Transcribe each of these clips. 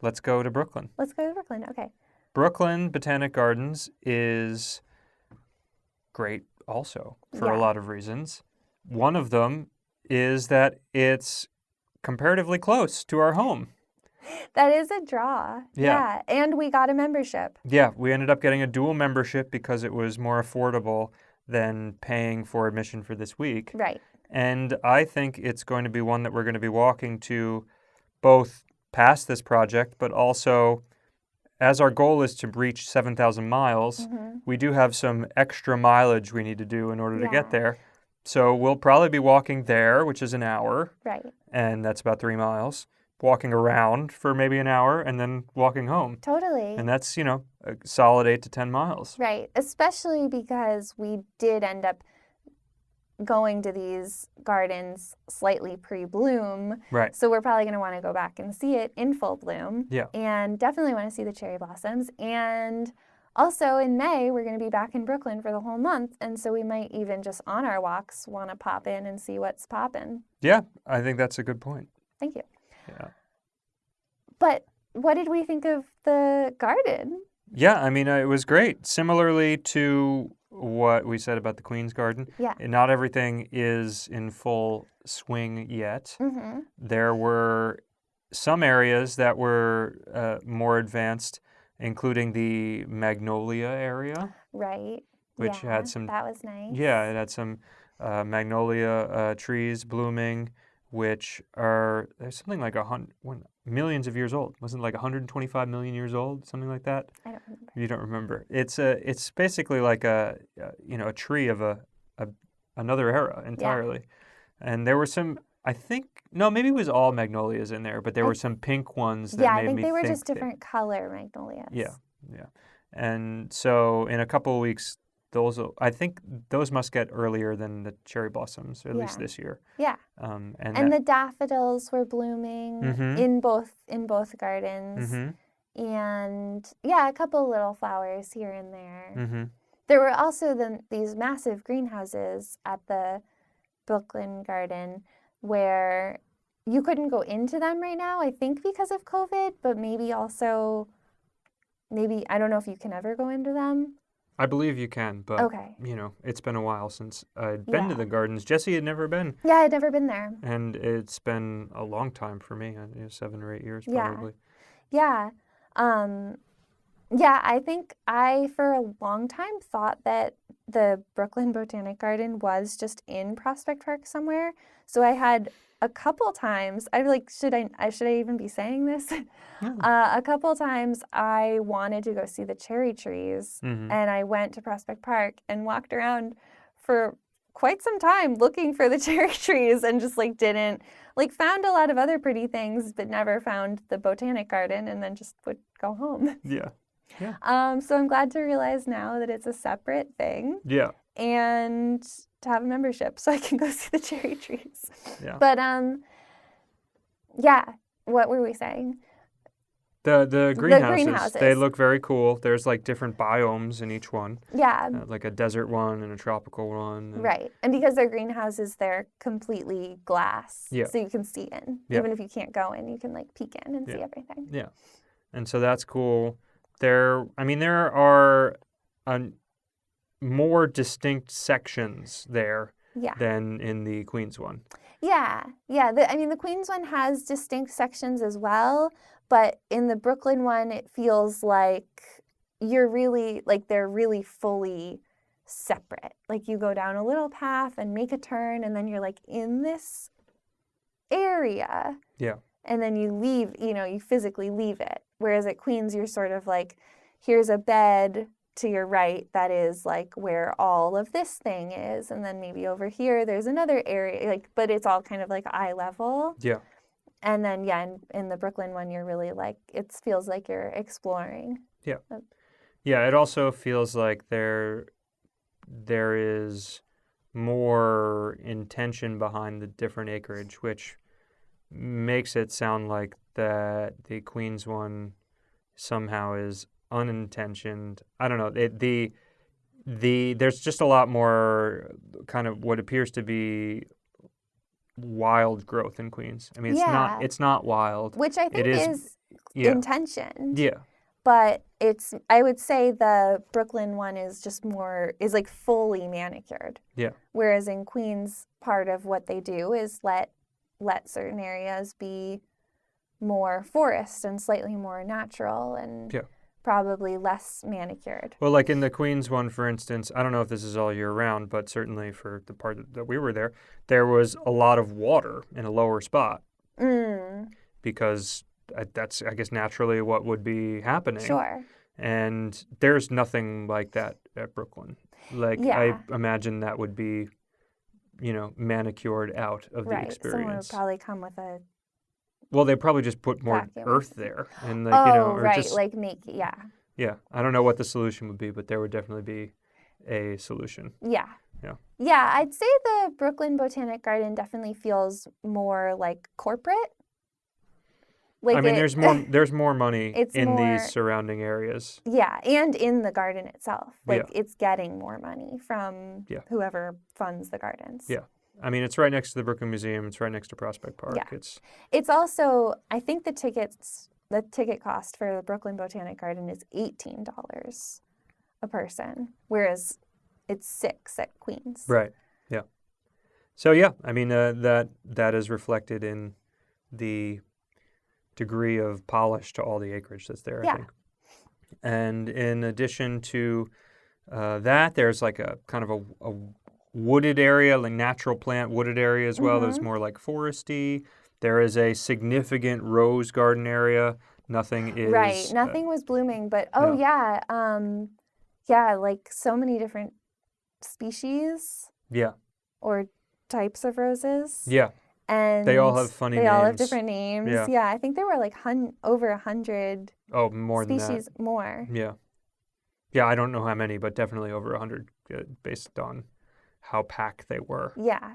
let's go to Brooklyn. Let's go to Brooklyn. Okay. Brooklyn Botanic Gardens is great also for a Yeah. lot of reasons. One of them is that it's comparatively close to our home. That is a draw. Yeah. And we got a membership. Yeah, we ended up getting a dual membership because it was more affordable than paying for admission for this week. Right. And I think it's going to be one that we're going to be walking to both past this project, but also as our goal is to reach 7,000 miles, we do have some extra mileage we need to do in order to get there. So we'll probably be walking there, which is an hour. Right. And that's about 3 miles. Walking around for maybe an hour and then walking home. Totally. And that's, a solid 8 to 10 miles. Right. Especially because we did end up going to these gardens slightly pre-bloom. Right. So we're probably going to want to go back and see it in full bloom. Yeah. And definitely want to see the cherry blossoms. And also in May, we're going to be back in Brooklyn for the whole month. And so we might even just on our walks want to pop in and see what's popping. Yeah, I think that's a good point. Thank you. Yeah. But what did we think of the garden? Yeah, I mean, it was great. Similarly to what we said about the Queen's Garden, not everything is in full swing yet. Mm-hmm. There were some areas that were more advanced, including the Magnolia area. Right. Which had some... That was nice. Yeah, it had some magnolia trees blooming, which are there's something like millions of years old. Wasn't it like 125 million years old, something like that? I don't remember. You don't remember? It's basically like a tree of another era entirely. Yeah. And there were some, I think, no, maybe it was all magnolias in there, but there were some pink ones that made me think. Yeah, I think they were just different color magnolias. Yeah. And so in a couple of weeks, I think those must get earlier than the cherry blossoms, at least this year. Yeah. And the daffodils were blooming in both gardens. Mm-hmm. And a couple little flowers here and there. Mm-hmm. There were also these massive greenhouses at the Brooklyn Garden where you couldn't go into them right now, I think because of COVID, but maybe I don't know if you can ever go into them. I believe you can, but, it's been a while since I'd been to the gardens. Jesse had never been. Yeah, I'd never been there. And it's been a long time for me, 7 or 8 years probably. Yeah. I think I, for a long time, thought that the Brooklyn Botanic Garden was just in Prospect Park somewhere. So I had a couple times, should I even be saying this? A couple times I wanted to go see the cherry trees, and I went to Prospect Park and walked around for quite some time looking for the cherry trees and just didn't, found a lot of other pretty things, but never found the Botanic Garden, and then just would go home. Yeah. So I'm glad to realize now that it's a separate thing. Yeah. And to have a membership so I can go see the cherry trees. Yeah. But what were we saying? The greenhouses, they look very cool. There's different biomes in each one. Yeah. Like a desert one and a tropical one. Right. And because they're greenhouses, they're completely glass. Yeah. So you can see in. Yeah. Even if you can't go in, you can peek in and see everything. Yeah. And so that's cool. There are more distinct sections there than in the Queen's one. Yeah. The Queen's one has distinct sections as well, but in the Brooklyn one, it feels like you're really, they're really fully separate. You go down a little path and make a turn, and then you're in this area. Yeah. And then you leave, you physically leave it. Whereas at Queen's, you're sort of here's a bed to your right that is where all of this thing is. And then maybe over here, there's another area, but it's all kind of eye level. Yeah. And then, in the Brooklyn one, you're really it feels like you're exploring. Yeah. Yeah, it also feels like there is more intention behind the different acreage, which makes it sound like that the Queen's one somehow is unintentioned. I don't know. There's just a lot more kind of what appears to be wild growth in Queens. I mean, it's not wild. Which I think Yeah. intentioned. Yeah. But I would say the Brooklyn one is just is like fully manicured. Yeah. Whereas in Queens, part of what they do is let certain areas be more forest and slightly more natural and Yeah. probably less manicured. Well, like in the Queens one, for instance, I don't know if this is all year round, but certainly for the part that we were there was a lot of water in a lower spot because that's, I guess, naturally what would be happening. Sure. And there's nothing like that at Brooklyn. Like, I imagine that would be, manicured out of the experience. Someone would probably come with a... Well, they probably just put more vacuum. earth there. And Yeah. Yeah, I don't know what the solution would be, but there would definitely be a solution. Yeah. Yeah. Yeah, I'd say the Brooklyn Botanic Garden definitely feels more like corporate. Like there's more money in these surrounding areas. Yeah, and in the garden itself. It's getting more money from whoever funds the gardens. Yeah. I mean, it's right next to the Brooklyn Museum. It's right next to Prospect Park. Yeah. It's also, I think the ticket cost for the Brooklyn Botanic Garden is $18 a person, whereas it's $6 at Queens. Right. Yeah. So yeah, I mean that is reflected in the degree of polish to all the acreage that's there. I think. And in addition to that, there's like a kind of a wooded area, like natural plant wooded area as well. That's more like foresty. There is a significant rose garden area. Nothing is... Right. Nothing was blooming, but like so many different species. Yeah. Or types of roses. Yeah. And they all have funny names. They all have different names. Yeah. Yeah, I think there were like over 100 more species than that. More. Yeah. Yeah, I don't know how many, but definitely over 100 based on how packed they were. Yeah.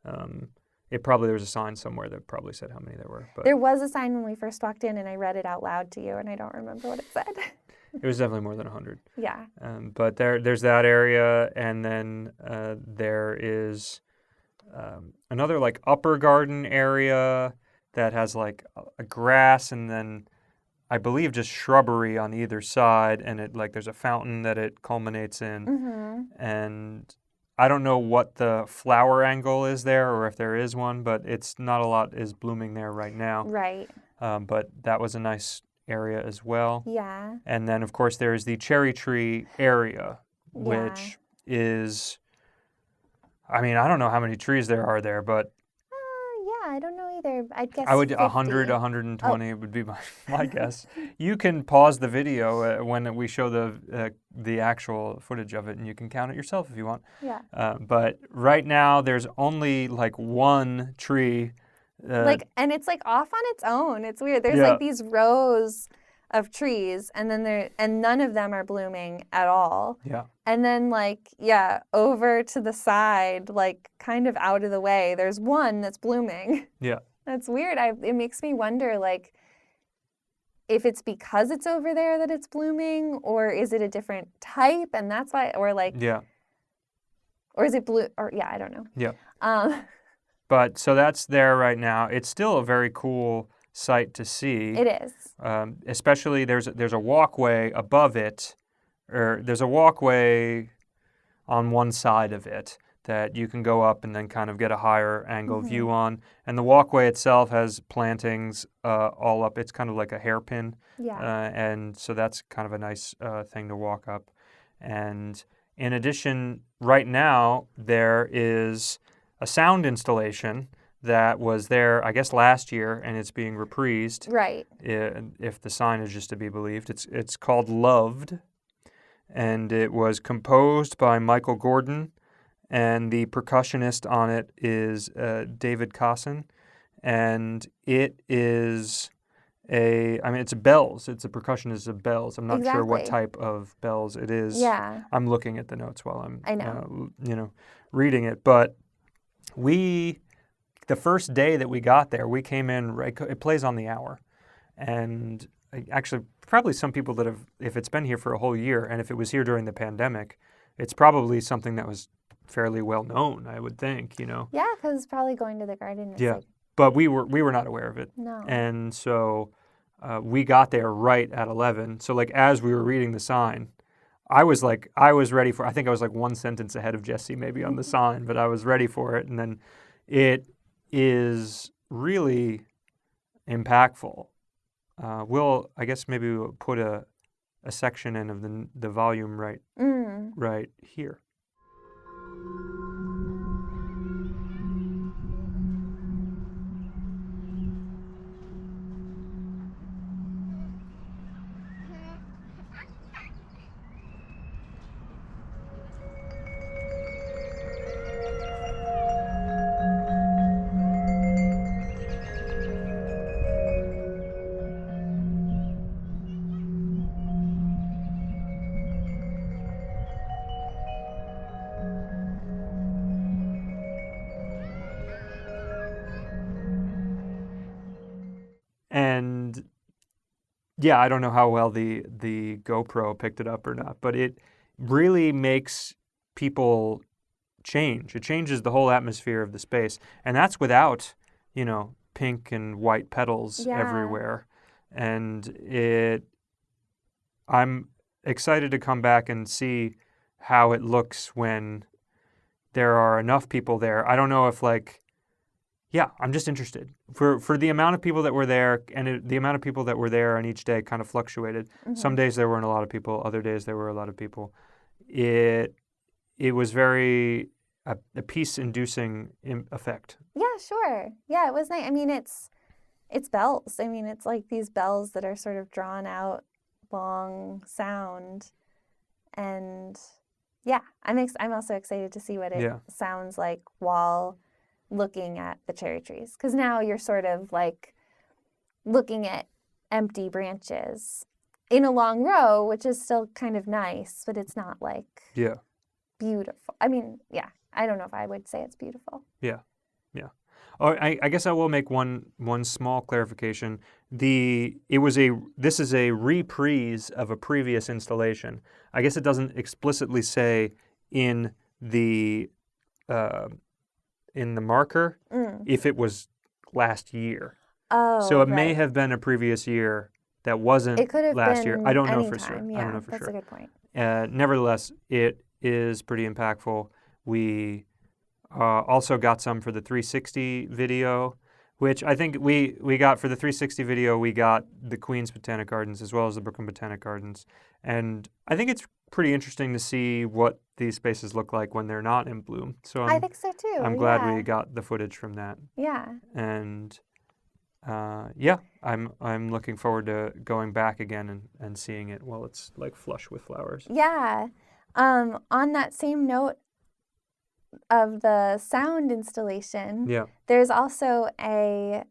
There was a sign somewhere that probably said how many there were. But there was a sign when we first walked in, and I read it out loud to you, and I don't remember what it said. It was definitely more than 100. Yeah. But there's that area, and then there is another like upper garden area that has like a grass, and then I believe just shrubbery on either side, and there's a fountain that it culminates in, and I don't know what the flower angle is there or if there is one, but it's not a lot is blooming there right now. Right. But that was a nice area as well. Yeah. And then, of course, there is the cherry tree area, which is, I mean, I don't know how many trees there are there, but... I don't know either. I'd guess 100, 120 would be my guess. You can pause the video when we show the actual footage of it, and you can count it yourself if you want. Yeah. But right now, there's only like one tree. And it's like off on its own. It's weird. There's like these rows of trees, and then none of them are blooming at all. Yeah. And then over to the side, like kind of out of the way, there's one that's blooming. Yeah. That's weird. It makes me wonder, like, if it's because it's over there that it's blooming, or is it a different type, and that's why, or is it blue, or I don't know. Yeah. But so that's there right now. It's still a very cool sight to see. It is. Especially there's a walkway above it, or there's a walkway on one side of it that you can go up and then kind of get a higher angle view on. And the walkway itself has plantings all up. It's kind of like a hairpin. Yeah. And so that's kind of a nice thing to walk up. And in addition, right now, there is a sound installation that was there, I guess, last year, and it's being reprised. Right. If the signage is to be believed. It's called Loved, and it was composed by Michael Gordon, and the percussionist on it is David Cosson, and it is it's bells. It's a percussionist of bells. I'm not sure what type of bells it is. Yeah. I'm looking at the notes while I'm reading it, but the first day that we got there, we came in, it plays on the hour. And actually, probably some people that if it's been here for a whole year, and if it was here during the pandemic, it's probably something that was fairly well known, I would think, Yeah, because probably going to the garden is but we were not aware of it. No. And so we got there right at 11. So like as we were reading the sign, I was ready for. I think I was like one sentence ahead of Jesse maybe on the sign, but I was ready for it. And then it is really impactful. I guess maybe we'll put a section in of the volume right here. And yeah, I don't know how well the GoPro picked it up or not, but it really makes people change. It changes the whole atmosphere of the space, and that's without, pink and white petals everywhere. And I'm excited to come back and see how it looks when there are enough people there. I don't know if I'm just interested. For the amount of people that were there, and the amount of people that were there on each day kind of fluctuated. Mm-hmm. Some days there weren't a lot of people, other days there were a lot of people. It was very a peace-inducing effect. Yeah, sure. Yeah, it was nice. I mean, it's bells. I mean, it's like these bells that are sort of drawn out, long sound, and yeah, I'm also excited to see what it sounds like while looking at the cherry trees, because now you're sort of like looking at empty branches in a long row, which is still kind of nice, but it's not like beautiful. I mean, I don't know if I would say it's beautiful. Yeah. Oh, I guess I will make one small clarification. This is a reprise of a previous installation. I guess it doesn't explicitly say in the marker if it was last year. Oh, so it may have been a previous year that wasn't it could have last been year. I don't know for time. sure. Yeah, I don't know for that's sure. a good point. Nevertheless, it is pretty impactful. We also got some for the 360 video, which I think we got for the 360 video. We got the Queens Botanic Gardens as well as the Brooklyn Botanic Gardens, and I think it's pretty interesting to see what these spaces look like when they're not in bloom. So I think so too. I'm glad we got the footage from that. Yeah. And I'm looking forward to going back again and seeing it while it's like flush with flowers. Yeah. On that same note of the sound installation, there's also a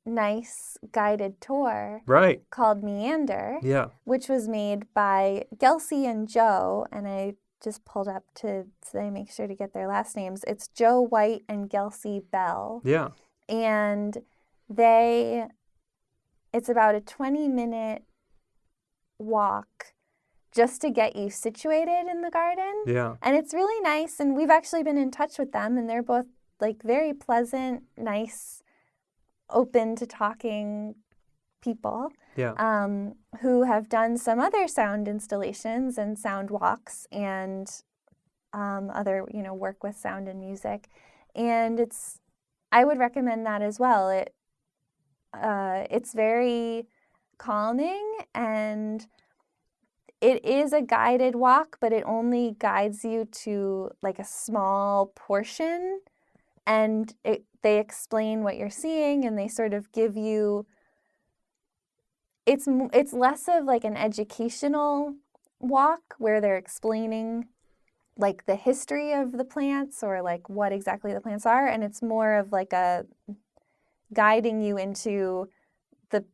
nice guided tour called Meander, which was made by Gelsey and Joe, and I just pulled up so they make sure to get their last names. It's Joe White and Gelsey Bell. Yeah. And it's about a 20-minute walk just to get you situated in the garden. Yeah. And it's really nice, and we've actually been in touch with them, and they're both like very pleasant, nice, open to talking people. Yeah. Who have done some other sound installations and sound walks and other, work with sound and music. And I would recommend that as well. It's very calming, and it is a guided walk, but it only guides you to like a small portion, and they explain what you're seeing, and they sort of give you, it's less of like an educational walk where they're explaining like the history of the plants or like what exactly the plants are, and it's more of like a guiding you into the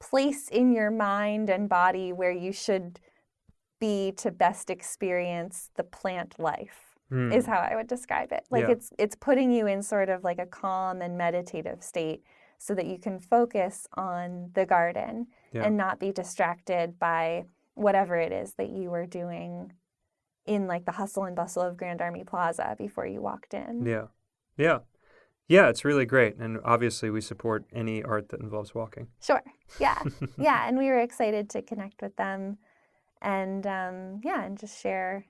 place in your mind and body where you should be to best experience the plant life, is how I would describe it. Like it's putting you in sort of like a calm and meditative state so that you can focus on the garden and not be distracted by whatever it is that you were doing in like the hustle and bustle of Grand Army Plaza before you walked in. Yeah. Yeah, it's really great. And obviously we support any art that involves walking. Sure. Yeah. Yeah. And we were excited to connect with them and and just share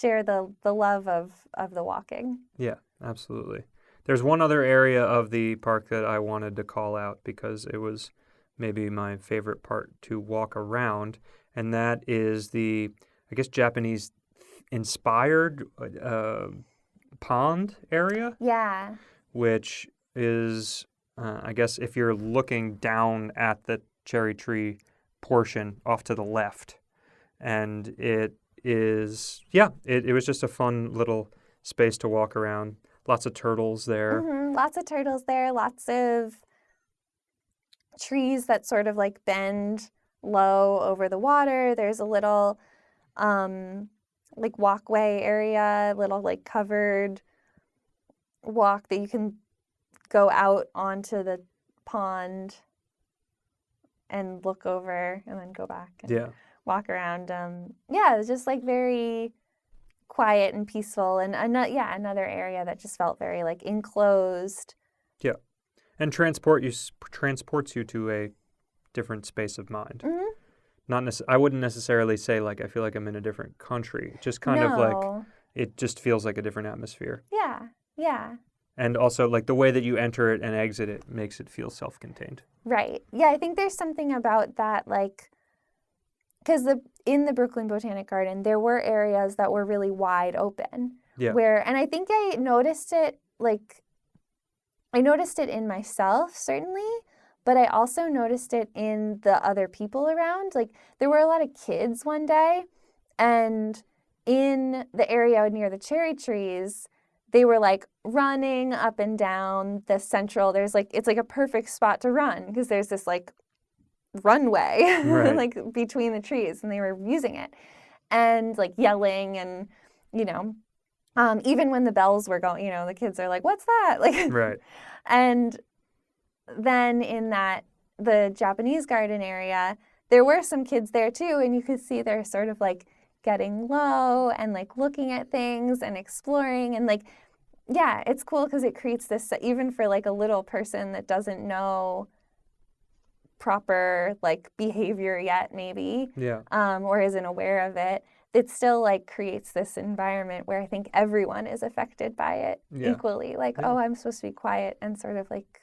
the love of the walking. Yeah, absolutely. There's one other area of the park that I wanted to call out because it was maybe my favorite part to walk around, and that is the, I guess, Japanese inspired pond area, Yeah. which is, I guess, if you're looking down at the cherry tree portion off to the left. And it is, yeah, it was just a fun little space to walk around. Lots of turtles there. Lots of turtles there, lots of trees that sort of like bend low over the water. There's a little like walkway area, little like covered walk that you can go out onto the pond and look over and then go back and Yeah. walk around. Yeah, it was just like very quiet and peaceful, and another area that just felt very like enclosed. Yeah. And transports you to a different space of mind. Mm-hmm. I wouldn't necessarily say like I feel like I'm in a different country. Just kind of like it just feels like a different atmosphere. Yeah. Yeah. And also like the way that you enter it and exit it makes it feel self-contained. Right. Yeah, I think there's something about that, like, because in the Brooklyn Botanic Garden, there were areas that were really wide open. Yeah. And I think I noticed it, in myself, certainly, but I also noticed it in the other people around. Like, there were a lot of kids one day, and in the area near the cherry trees, they were like running up and down the central. It's like a perfect spot to run because there's this like runway Right. like between the trees, and they were using it and like yelling and even when the bells were going, the kids are like, what's that? Like, Right. And then in the Japanese garden area, there were some kids there too, and you could see they're sort of like getting low and like looking at things and exploring, and like, yeah, it's cool because it creates this, even for like a little person that doesn't know proper like behavior yet, maybe, Yeah. or isn't aware of it. It still like creates this environment where I think everyone is affected by it equally. Like, Yeah. oh, I'm supposed to be quiet and sort of like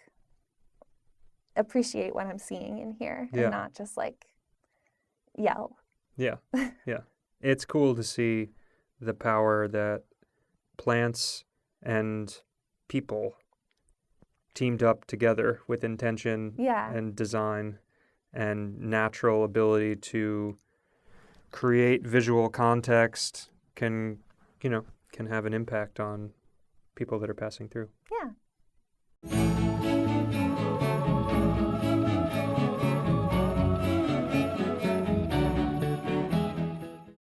appreciate what I'm seeing in here and not just like yell. Yeah. Yeah. It's cool to see the power that plants and people teamed up together with intention and design and natural ability to create visual context can have an impact on people that are passing through. Yeah.